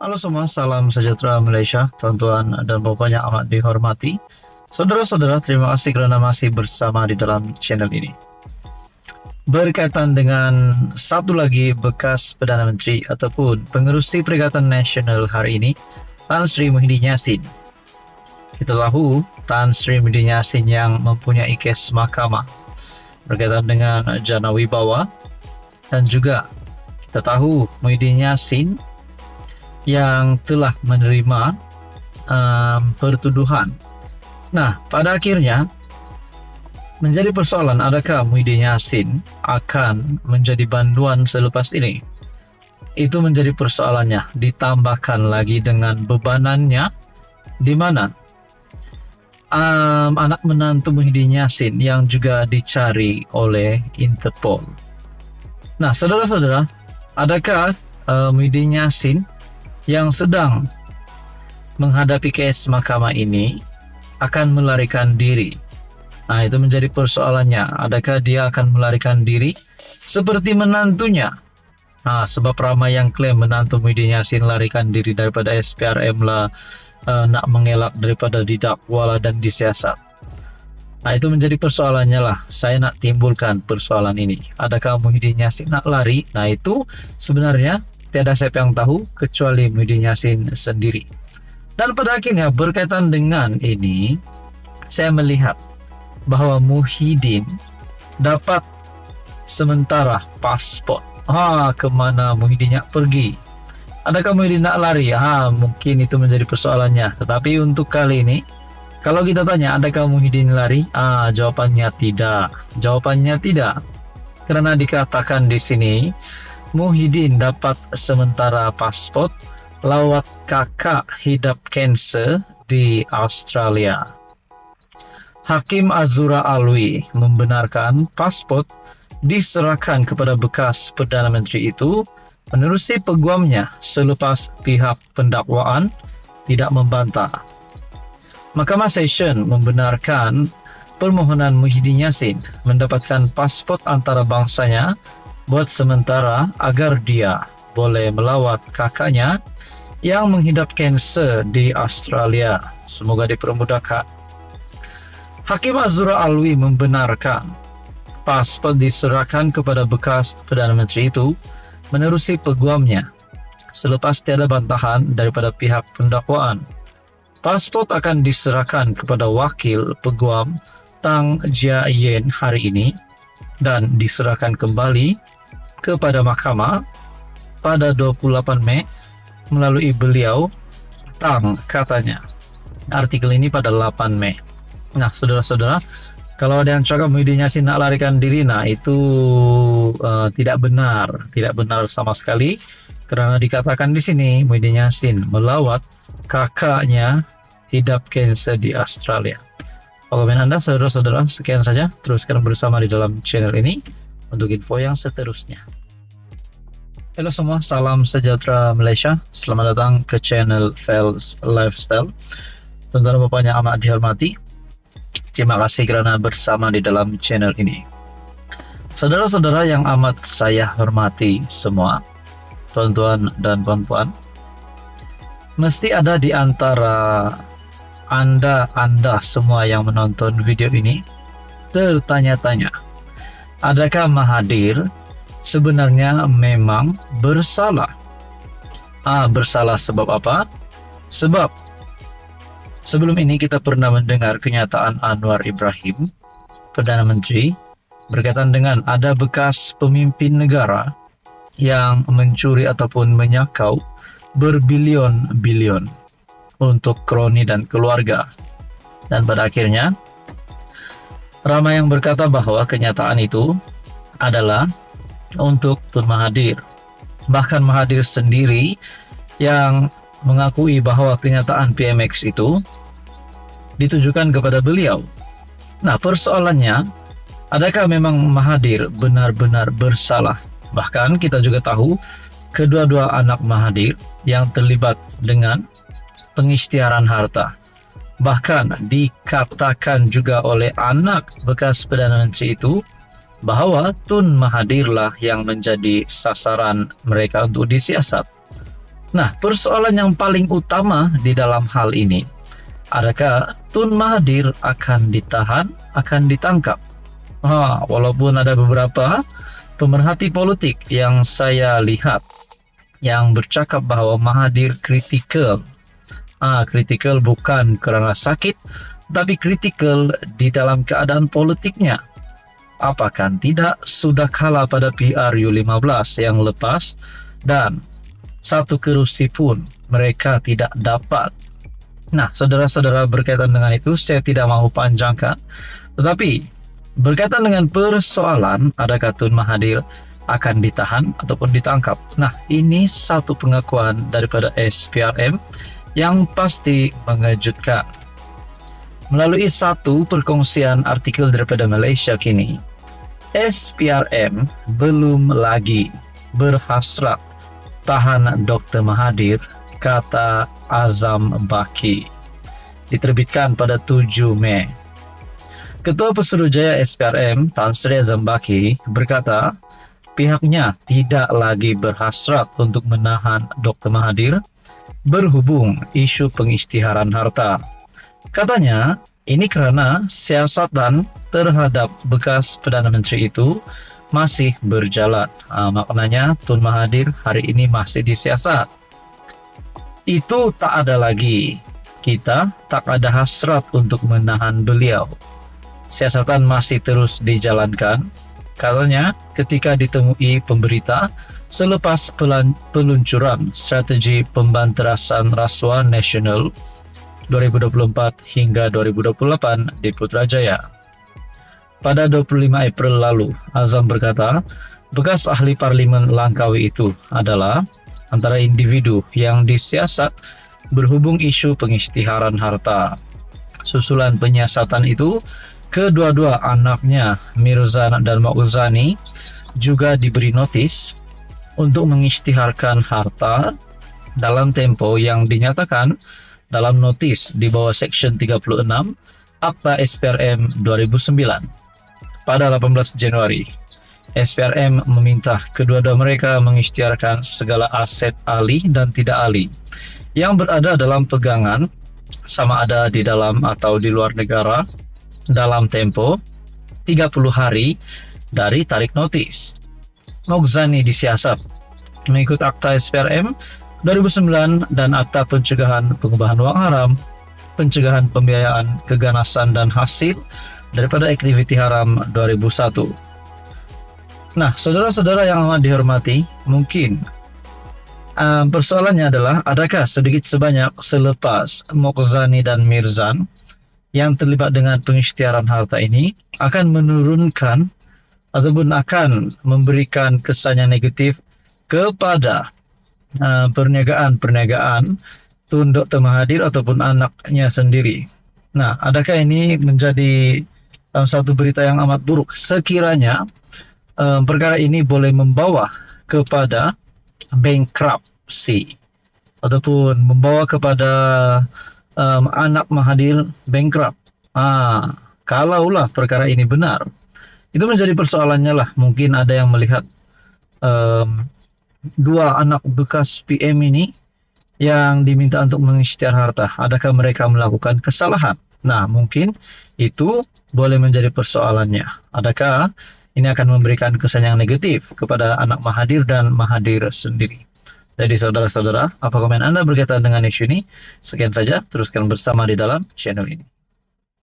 Halo semua, salam sejahtera Malaysia, tuan-tuan dan puan yang amat dihormati. Saudara-saudara, terima kasih kerana masih bersama di dalam channel ini. Berkaitan dengan satu lagi bekas Perdana Menteri ataupun pengerusi Perikatan Nasional hari ini, Tan Sri Muhyiddin Yassin. Kita tahu Tan Sri Muhyiddin Yassin yang mempunyai kes mahkamah berkaitan dengan jana wibawa, dan juga kita tahu Muhyiddin Yassin yang telah menerima pertuduhan. Nah, pada akhirnya menjadi persoalan, adakah Muhyiddin Yassin akan menjadi banduan selepas ini? Itu menjadi persoalannya, ditambahkan lagi dengan bebanannya, di mana anak menantu Muhyiddin Yassin yang juga dicari oleh Interpol. Nah, saudara-saudara, adakah Muhyiddin Yassin yang sedang menghadapi kes mahkamah ini akan melarikan diri? Nah, itu menjadi persoalannya. Adakah dia akan melarikan diri seperti menantunya? Nah, sebab ramai yang klaim menantu Muhyiddin Yassin larikan diri daripada SPRM lah, nak mengelak daripada didakwa lah dan disiasat. Nah, itu menjadi persoalannya lah. Saya nak timbulkan persoalan ini. Adakah Muhyiddin Yassin nak lari? Nah, itu sebenarnya tiada siapa yang tahu kecuali Muhyiddin Yassin sendiri. Dan pada akhirnya berkaitan dengan ini, saya melihat bahwa Muhyiddin dapat sementara pasport. Kemana Muhyiddin nak pergi? Adakah Muhyiddin nak lari? Mungkin itu menjadi persoalannya. Tetapi untuk kali ini, kalau kita tanya adakah Muhyiddin lari? Jawapannya tidak. Jawapannya tidak. Karena dikatakan di sini Muhyiddin dapat sementara pasport lawat kakak hidap kanser di Australia. Hakim Azura Alwi membenarkan pasport diserahkan kepada bekas Perdana Menteri itu menerusi peguamnya selepas pihak pendakwaan tidak membantah. Mahkamah Session membenarkan permohonan Muhyiddin Yassin mendapatkan pasport antarabangsanya buat sementara agar dia boleh melawat kakaknya yang menghidap kanser di Australia. Semoga dipermudahkan. Hakim Azura Alwi membenarkan pasport diserahkan kepada bekas Perdana Menteri itu menerusi peguamnya selepas tiada bantahan daripada pihak pendakwaan. Pasport akan diserahkan kepada wakil peguam Tang Jia Yen hari ini dan diserahkan kembali kepada mahkamah pada 28 Mei melalui beliau Tang, katanya. Artikel ini pada 8 Mei. Nah, saudara-saudara, kalau ada yang cakap Muhyiddin Yassin nak larikan diri, nah itu tidak benar, tidak benar sama sekali. Karena dikatakan di sini Muhyiddin Yassin melawat kakaknya hidap kanser di Australia. Komen Anda, saudara-saudara, sekian saja. Teruskan bersama di dalam channel ini untuk info yang seterusnya. Halo semua, salam sejahtera Malaysia. Selamat datang ke channel Fels Lifestyle. Tuan-tuan dan puan yang amat dihormati, terima kasih kerana bersama di dalam channel ini. Saudara-saudara yang amat saya hormati semua, tuan-tuan dan puan-puan, mesti ada di antara Anda semua yang menonton video ini tertanya-tanya, adakah Mahathir sebenarnya memang bersalah? Bersalah sebab apa? Sebab sebelum ini kita pernah mendengar kenyataan Anwar Ibrahim, Perdana Menteri, berkaitan dengan ada bekas pemimpin negara yang mencuri ataupun menyakau berbilion-bilion untuk kroni dan keluarga. Dan pada akhirnya ramai yang berkata bahwa kenyataan itu adalah untuk Tun Mahathir. Bahkan Mahathir sendiri yang mengakui bahwa kenyataan PMX itu ditujukan kepada beliau. Nah, persoalannya, adakah memang Mahathir benar-benar bersalah? Bahkan kita juga tahu kedua-dua anak Mahathir yang terlibat dengan pengisytiharan harta. Bahkan dikatakan juga oleh anak bekas Perdana Menteri itu bahwa Tun Mahathir lah yang menjadi sasaran mereka untuk disiasat. Nah, persoalan yang paling utama di dalam hal ini, adakah Tun Mahathir akan ditahan, akan ditangkap? Walaupun ada beberapa pemerhati politik yang saya lihat yang bercakap bahwa Mahathir kritikal. Kritikal bukan karena sakit, tapi kritikal di dalam keadaan politiknya. Apakah tidak sudah kalah pada PRU15 yang lepas dan satu kerusi pun mereka tidak dapat. Nah, saudara-saudara, berkaitan dengan itu saya tidak mau panjangkan, tetapi berkaitan dengan persoalan adakah Tun Mahathir akan ditahan ataupun ditangkap. Nah, ini satu pengakuan daripada SPRM yang pasti mengejutkan. Melalui satu perkongsian artikel daripada Malaysia kini, SPRM belum lagi berhasrat tahan Dr. Mahathir, kata Azam Baki. Diterbitkan pada 7 Mei. Ketua Pesuruhjaya SPRM, Tan Sri Azam Baki, berkata pihaknya tidak lagi berhasrat untuk menahan Dr. Mahathir berhubung isu pengisytiharan harta. Katanya, ini karena siasatan terhadap bekas Perdana Menteri itu masih berjalan. Maknanya Tun Mahathir hari ini masih disiasat. Itu tak ada lagi. Kita tak ada hasrat untuk menahan beliau. Siasatan masih terus dijalankan. Katanya ketika ditemui pemberita selepas peluncuran strategi pembanterasan rasuah nasional 2024 hingga 2028 di Putrajaya. Pada 25 April lalu, Azam berkata, bekas ahli parlimen Langkawi itu adalah antara individu yang disiasat berhubung isu pengisytiharan harta. Susulan penyiasatan itu, kedua-dua anaknya Mirzan dan Mauzani juga diberi notis untuk mengisytiharkan harta dalam tempo yang dinyatakan dalam notis di bawah Seksyen 36 Akta SPRM 2009. Pada 18 Januari, SPRM meminta kedua-dua mereka mengisytiharkan segala aset ahli dan tidak ahli yang berada dalam pegangan sama ada di dalam atau di luar negara dalam tempo 30 hari dari tarik notis. Mauzani disiasat mengikut Akta SPRM 2009 dan Akta Pencegahan Pengubahan Wang Haram, Pencegahan Pembiayaan Keganasan dan Hasil daripada Aktiviti Haram 2001. Nah, saudara-saudara yang amat dihormati, mungkin persoalannya adalah adakah sedikit sebanyak selepas Mauzani dan Mirzan yang terlibat dengan pengisytiharan harta ini akan menurunkan ataupun akan memberikan kesan yang negatif kepada perniagaan Tun Dr. Mahathir ataupun anaknya sendiri. Nah, adakah ini menjadi satu berita yang amat buruk sekiranya perkara ini boleh membawa kepada bankruptcy ataupun membawa kepada anak Mahathir bankrupt. Kalaulah perkara ini benar, itu menjadi persoalannya lah. Mungkin ada yang melihat dua anak bekas PM ini yang diminta untuk mengisytihar harta, adakah mereka melakukan kesalahan? Nah, mungkin itu boleh menjadi persoalannya. Adakah ini akan memberikan kesan yang negatif kepada anak Mahathir dan Mahathir sendiri? Jadi saudara-saudara, apa komen Anda berkaitan dengan isu ini? Sekian saja, teruskan bersama di dalam channel ini.